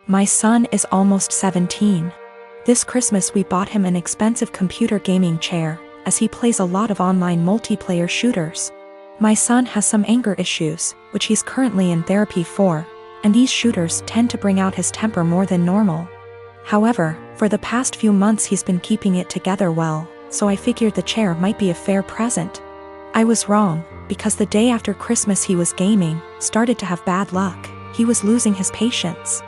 My son is almost 17. This Christmas we bought him an expensive computer gaming chair, as he plays a lot of online multiplayer shooters. My son has some anger issues, which he's currently in therapy for, and these shooters tend to bring out his temper more than normal. However, for the past few months he's been keeping it together well, so I figured the chair might be a fair present. I was wrong, because the day after Christmas he was gaming, started to have bad luck. He was losing his patience.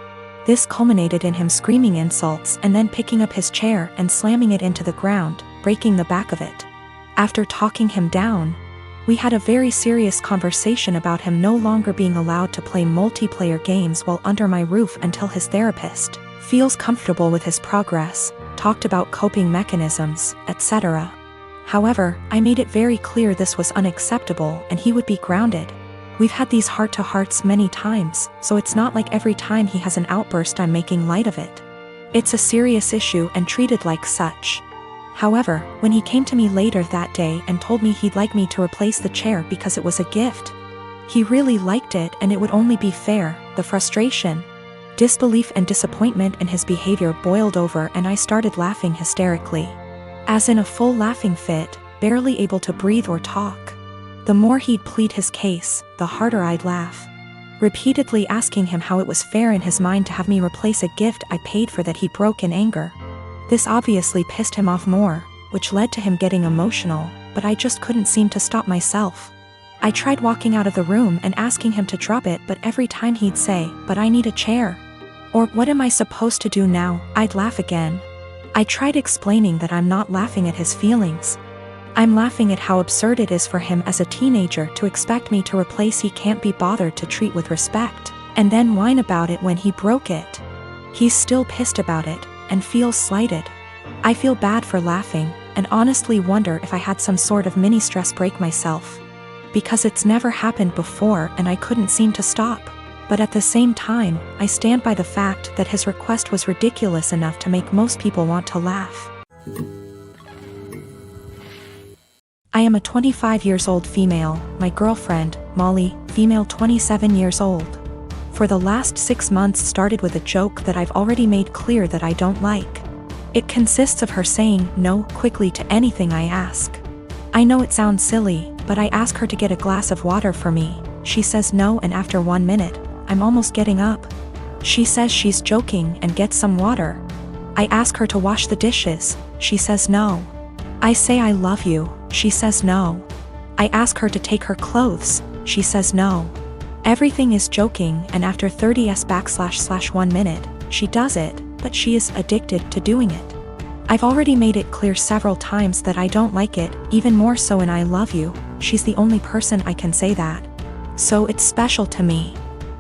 This culminated in him screaming insults and then picking up his chair and slamming it into the ground, breaking the back of it. After talking him down, we had a very serious conversation about him no longer being allowed to play multiplayer games while under my roof until his therapist feels comfortable with his progress, talked about coping mechanisms, etc. However, I made it very clear this was unacceptable and he would be grounded. We've had these heart-to-hearts many times, so it's not like every time he has an outburst I'm making light of it. It's a serious issue and treated like such. However, when he came to me later that day and told me he'd like me to replace the chair because it was a gift, he really liked it and it would only be fair, the frustration, disbelief and disappointment in his behavior boiled over and I started laughing hysterically. As in a full laughing fit, barely able to breathe or talk. The more he'd plead his case, the harder I'd laugh. Repeatedly asking him how it was fair in his mind to have me replace a gift I paid for that he broke in anger. This obviously pissed him off more, which led to him getting emotional, but I just couldn't seem to stop myself. I tried walking out of the room and asking him to drop it, but every time he'd say, "But I need a chair." Or, "What am I supposed to do now?" I'd laugh again. I tried explaining that I'm not laughing at his feelings. I'm laughing at how absurd it is for him as a teenager to expect me to replace he can't be bothered to treat with respect, and then whine about it when he broke it. He's still pissed about it, and feels slighted. I feel bad for laughing, and honestly wonder if I had some sort of mini stress break myself. Because it's never happened before and I couldn't seem to stop. But at the same time, I stand by the fact that his request was ridiculous enough to make most people want to laugh. I am a 25 years old female, my girlfriend, Molly, female 27 years old. For the last 6 months started with a joke that I've already made clear that I don't like. It consists of her saying no quickly to anything I ask. I know it sounds silly, but I ask her to get a glass of water for me. She says no, and after 1 minute, I'm almost getting up. She says she's joking and gets some water. I ask her to wash the dishes. She says no. I say I love you. She says no. I ask her to take her clothes. She says no. Everything is joking, and after 30s//1 minute, she does it, but she is addicted to doing it. I've already made it clear several times that I don't like it, even more so in I love you. She's the only person I can say that. So it's special to me.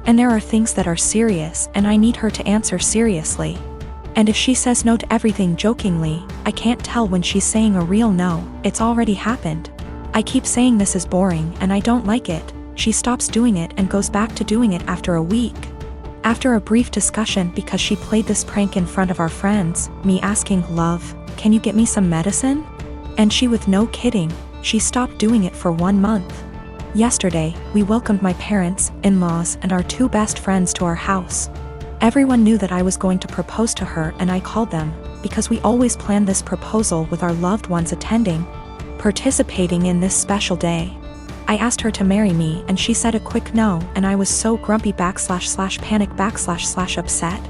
And there are things that are serious and I need her to answer seriously. And if she says no to everything jokingly, I can't tell when she's saying a real no. It's already happened. I keep saying this is boring and I don't like it. She stops doing it and goes back to doing it after a week. After a brief discussion because she played this prank in front of our friends, me asking, "Love, can you get me some medicine?" And she, with no kidding, she stopped doing it for 1 month. Yesterday, we welcomed my parents, in-laws, and our 2 best friends to our house. Everyone knew that I was going to propose to her and I called them, because we always plan this proposal with our loved ones attending, participating in this special day. I asked her to marry me and she said a quick no, and I was so grumpy / panic / upset.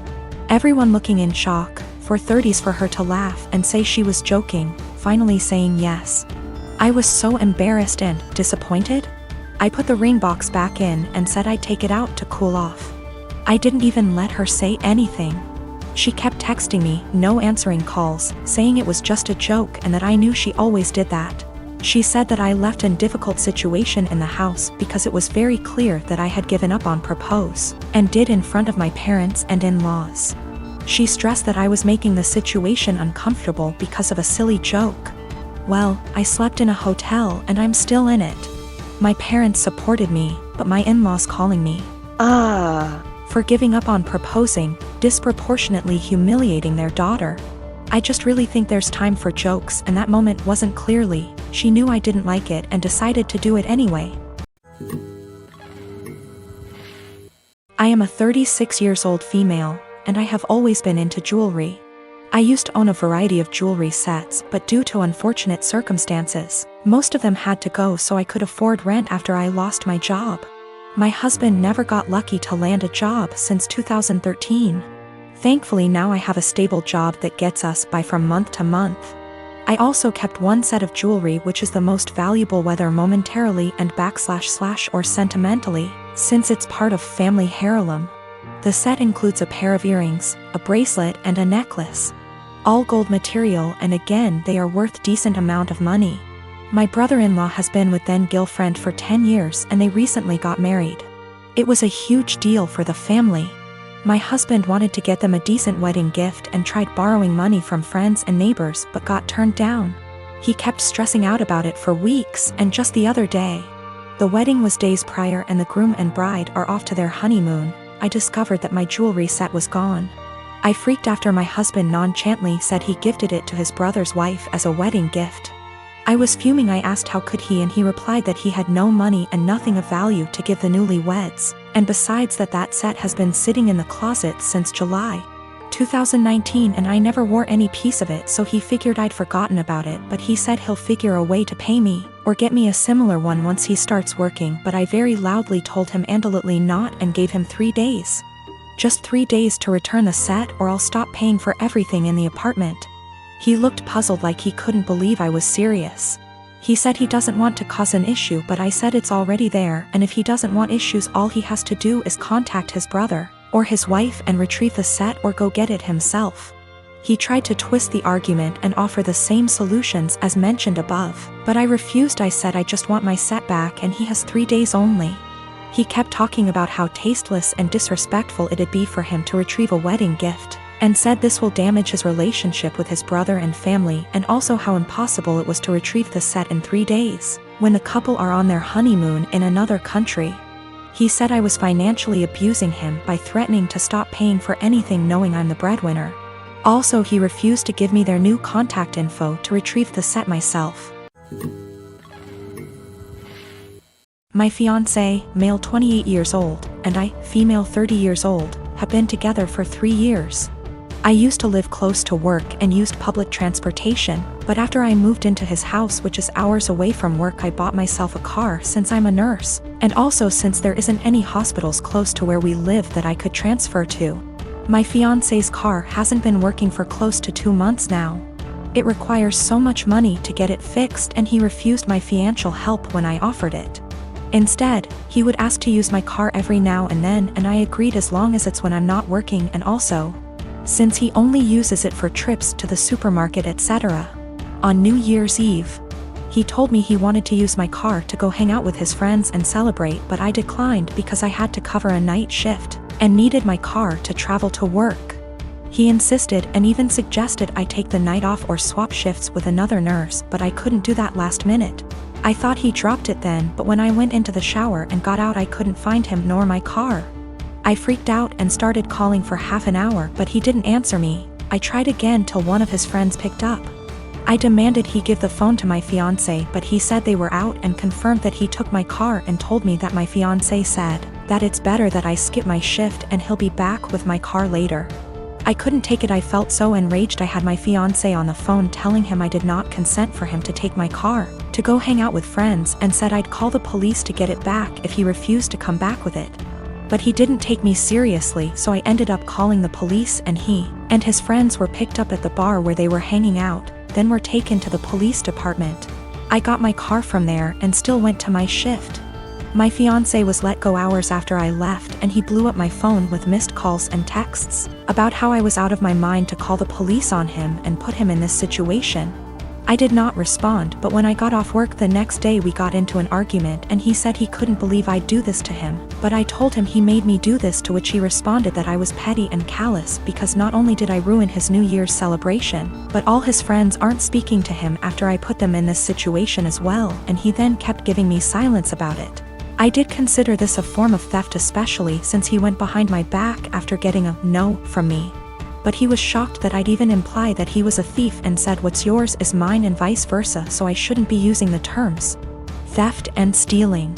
Everyone looking in shock, for 30s for her to laugh and say she was joking, finally saying yes. I was so embarrassed and disappointed. I put the ring box back in and said I'd take it out to cool off. I didn't even let her say anything. She kept texting me, no answering calls, saying it was just a joke and that I knew she always did that. She said that I left in difficult situation in the house because it was very clear that I had given up on propose, and did in front of my parents and in-laws. She stressed that I was making the situation uncomfortable because of a silly joke. Well, I slept in a hotel and I'm still in it. My parents supported me, but my in-laws calling me for giving up on proposing, disproportionately humiliating their daughter. I just really think there's time for jokes, and that moment wasn't clearly. She knew I didn't like it and decided to do it anyway. I am a 36 years old female, and I have always been into jewelry. I used to own a variety of jewelry sets, but due to unfortunate circumstances, most of them had to go so I could afford rent after I lost my job. My husband never got lucky to land a job since 2013. Thankfully now I have a stable job that gets us by from month to month. I also kept one set of jewelry which is the most valuable whether momentarily and / or sentimentally, since it's part of family heirloom. The set includes a pair of earrings, a bracelet and a necklace. All gold material, and again they are worth decent amount of money. My brother-in-law has been with then-girlfriend for 10 years and they recently got married. It was a huge deal for the family. My husband wanted to get them a decent wedding gift and tried borrowing money from friends and neighbors but got turned down. He kept stressing out about it for weeks, and just the other day, the wedding was days prior and the groom and bride are off to their honeymoon, I discovered that my jewelry set was gone. I freaked after my husband nonchalantly said he gifted it to his brother's wife as a wedding gift. I was fuming. I asked how could he, and he replied that he had no money and nothing of value to give the newlyweds, and besides that set has been sitting in the closet since July 2019 and I never wore any piece of it, so he figured I'd forgotten about it, but he said he'll figure a way to pay me or get me a similar one once he starts working, but I very loudly told him absolutely not and gave him 3 days. Just 3 days to return the set or I'll stop paying for everything in the apartment. He looked puzzled like he couldn't believe I was serious. He said he doesn't want to cause an issue, but I said it's already there, and if he doesn't want issues all he has to do is contact his brother or his wife and retrieve the set or go get it himself. He tried to twist the argument and offer the same solutions as mentioned above, but I refused. I said I just want my set back and he has 3 days only. He kept talking about how tasteless and disrespectful it'd be for him to retrieve a wedding gift, and said this will damage his relationship with his brother and family, and also how impossible it was to retrieve the set in 3 days, when the couple are on their honeymoon in another country. He said I was financially abusing him by threatening to stop paying for anything knowing I'm the breadwinner. Also, he refused to give me their new contact info to retrieve the set myself. My fiancé, male 28 years old, and I, female 30 years old, have been together for 3 years. I used to live close to work and used public transportation, but after I moved into his house which is hours away from work, I bought myself a car since I'm a nurse, and also since there isn't any hospitals close to where we live that I could transfer to. My fiancé's car hasn't been working for close to 2 months now. It requires so much money to get it fixed and he refused my financial help when I offered it. Instead, he would ask to use my car every now and then, and I agreed as long as it's when I'm not working, and also, since he only uses it for trips to the supermarket etc. On New Year's Eve, he told me he wanted to use my car to go hang out with his friends and celebrate, but I declined because I had to cover a night shift and needed my car to travel to work. He insisted and even suggested I take the night off or swap shifts with another nurse, but I couldn't do that last minute. I thought he dropped it then, but when I went into the shower and got out I couldn't find him nor my car. I freaked out and started calling for half an hour, but he didn't answer me. I tried again till one of his friends picked up. I demanded he give the phone to my fiancé, but he said they were out and confirmed that he took my car and told me that my fiancé said that it's better that I skip my shift and he'll be back with my car later. I couldn't take it. I felt so enraged. I had my fiancé on the phone telling him I did not consent for him to take my car to go hang out with friends, and said I'd call the police to get it back if he refused to come back with it. But he didn't take me seriously, so I ended up calling the police, and he and his friends were picked up at the bar where they were hanging out, then were taken to the police department. I got my car from there and still went to my shift. My fiancé was let go hours after I left, and he blew up my phone with missed calls and texts about how I was out of my mind to call the police on him and put him in this situation. I did not respond, but when I got off work the next day we got into an argument and he said he couldn't believe I'd do this to him, but I told him he made me do this, to which he responded that I was petty and callous because not only did I ruin his New Year's celebration, but all his friends aren't speaking to him after I put them in this situation as well, and he then kept giving me silence about it. I did consider this a form of theft, especially since he went behind my back after getting a no from me. But he was shocked that I'd even imply that he was a thief and said what's yours is mine and vice versa, so I shouldn't be using the terms theft and stealing.